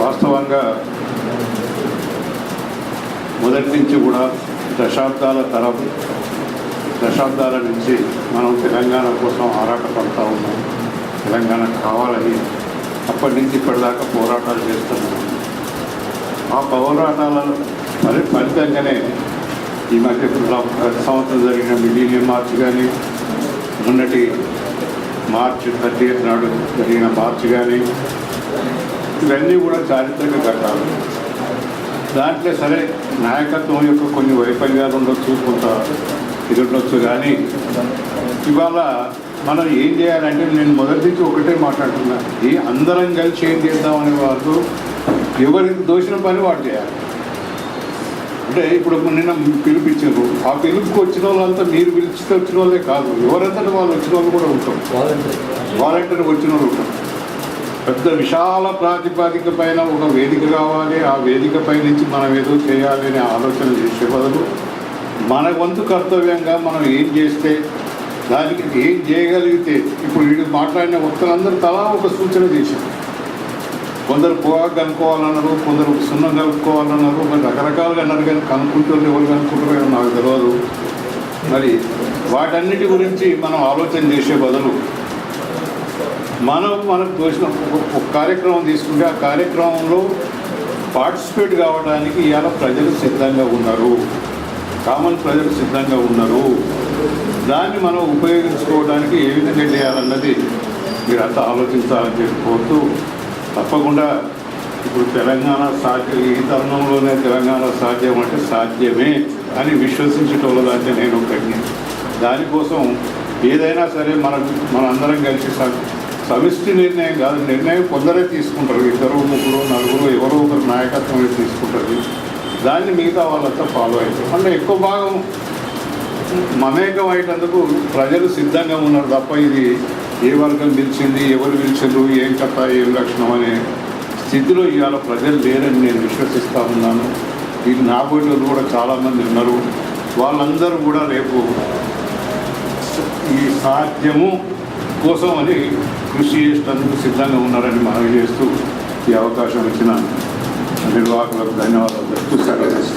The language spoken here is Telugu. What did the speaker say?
వాస్తవంగా మొదటి నుంచి కూడా దశాబ్దాల నుంచి మనం తెలంగాణ కోసం ఆరాటపడతా ఉన్నాం. తెలంగాణ కావాలని అప్పటి నుంచి ఇప్పటిదాకా పోరాటాలు చేస్తున్నాం. ఆ పోరాటాల ఫలితంగానే ఈ మధ్య ప్రతి సంవత్సరం జరిగిన మిలీనియం మార్చ్ కానీ, మొన్నటి మార్చి 30th నాడు జరిగిన మార్చ్ కానీ, ఇవన్నీ కూడా చారిత్రక ఘట్టాలు. దాంట్లో సరే నాయకత్వం యొక్క కొన్ని వైఫల్యాలు ఉండొచ్చు, కొంత ఇది ఉండొచ్చు. కానీ ఇవాళ మనం ఏం చేయాలంటే, నేను మొదటి నుంచి ఒకటే మాట్లాడుతున్నా, అందరం కలిసి ఏం చేద్దామనే వాళ్ళు ఎవరికి దోషిన పని వాడు చేయాలి. అంటే ఇప్పుడు నిన్న పిలిపించారు, ఆ పిలుపుకి వచ్చిన వాళ్ళంతా మీరు పిలిచితే వచ్చిన వాళ్ళే కాదు, ఎవరంతా వాళ్ళు వచ్చిన వాళ్ళు కూడా ఉంటాం, వాలంటీర్ వచ్చిన వాళ్ళు ఉంటాం. పెద్ద విశాల ప్రాతిపదిక పైన ఒక వేదిక కావాలి, ఆ వేదిక పై నుంచి మనం ఏదో చేయాలి అనే ఆలోచన చేసే బదులు మన వంతు కర్తవ్యంగా మనం ఏం చేస్తే, దానికి ఏం చేయగలిగితే, ఇప్పుడు వీడు మాట్లాడిన వక్తలందరూ తలా ఒక సూచన చేశారు. కొందరు పొగాకు కనుక్కోవాలన్నారు, కొందరు సున్నం కలుపుకోవాలన్నారు, మరి రకరకాలుగా అన్నారు. కానీ కనుక్కుంటారు, ఎవరు కనుక్కుంటారో నాకు తెలియదు. మరి వాటన్నిటి గురించి మనం ఆలోచన చేసే బదులు మనకు తోచిన ఒక కార్యక్రమం తీసుకుంటే, ఆ కార్యక్రమంలో పార్టిసిపేట్ కావడానికి ఇవాళ ప్రజలు సిద్ధంగా ఉన్నారు, కామన్ ప్రజలు సిద్ధంగా ఉన్నారు. దాన్ని మనం ఉపయోగించుకోవడానికి ఏ విధంగా చేయాలన్నది మీరంతా ఆలోచించాలని చెప్పుకోవద్దు. తప్పకుండా ఇప్పుడు తెలంగాణ సాధ్యం, ఈ తరుణంలోనే తెలంగాణ సాధ్యం అంటే సాధ్యమే అని విశ్వసించేటోళ్ళదంటే నేను ఒకటిని. దానికోసం ఏదైనా సరే మనందరం కలిసి సమిష్టి నిర్ణయం కాదు, నిర్ణయం కొందరే తీసుకుంటారు, 2, 3, 4 ఎవరో ఒకరు నాయకత్వం తీసుకుంటారు. దాన్ని మిగతా వాళ్ళంతా ఫాలో అవుతారు. అంటే ఎక్కువ భాగం మమేకం అయ్యేటందుకు ప్రజలు సిద్ధంగా ఉన్నారు తప్ప ఇది ఏ వర్గం పిలిచింది, ఎవరు పిలిచిండ్రు, ఏం కథ, ఏం లక్షణం అనే స్థితిలో ఇవాళ ప్రజలు లేరని నేను విశ్వసిస్తూ ఉన్నాను. ఇది నాబోయేలు కూడా చాలామంది ఉన్నారు. వాళ్ళందరూ కూడా రేపు ఈ సాధ్యము కోసం అని కృషి చేసేందుకు సిద్ధంగా ఉన్నారని మనవి చేస్తూ ఈ అవకాశం ఇచ్చిన నిర్వాహకులకు ధన్యవాదాలు చెప్తూ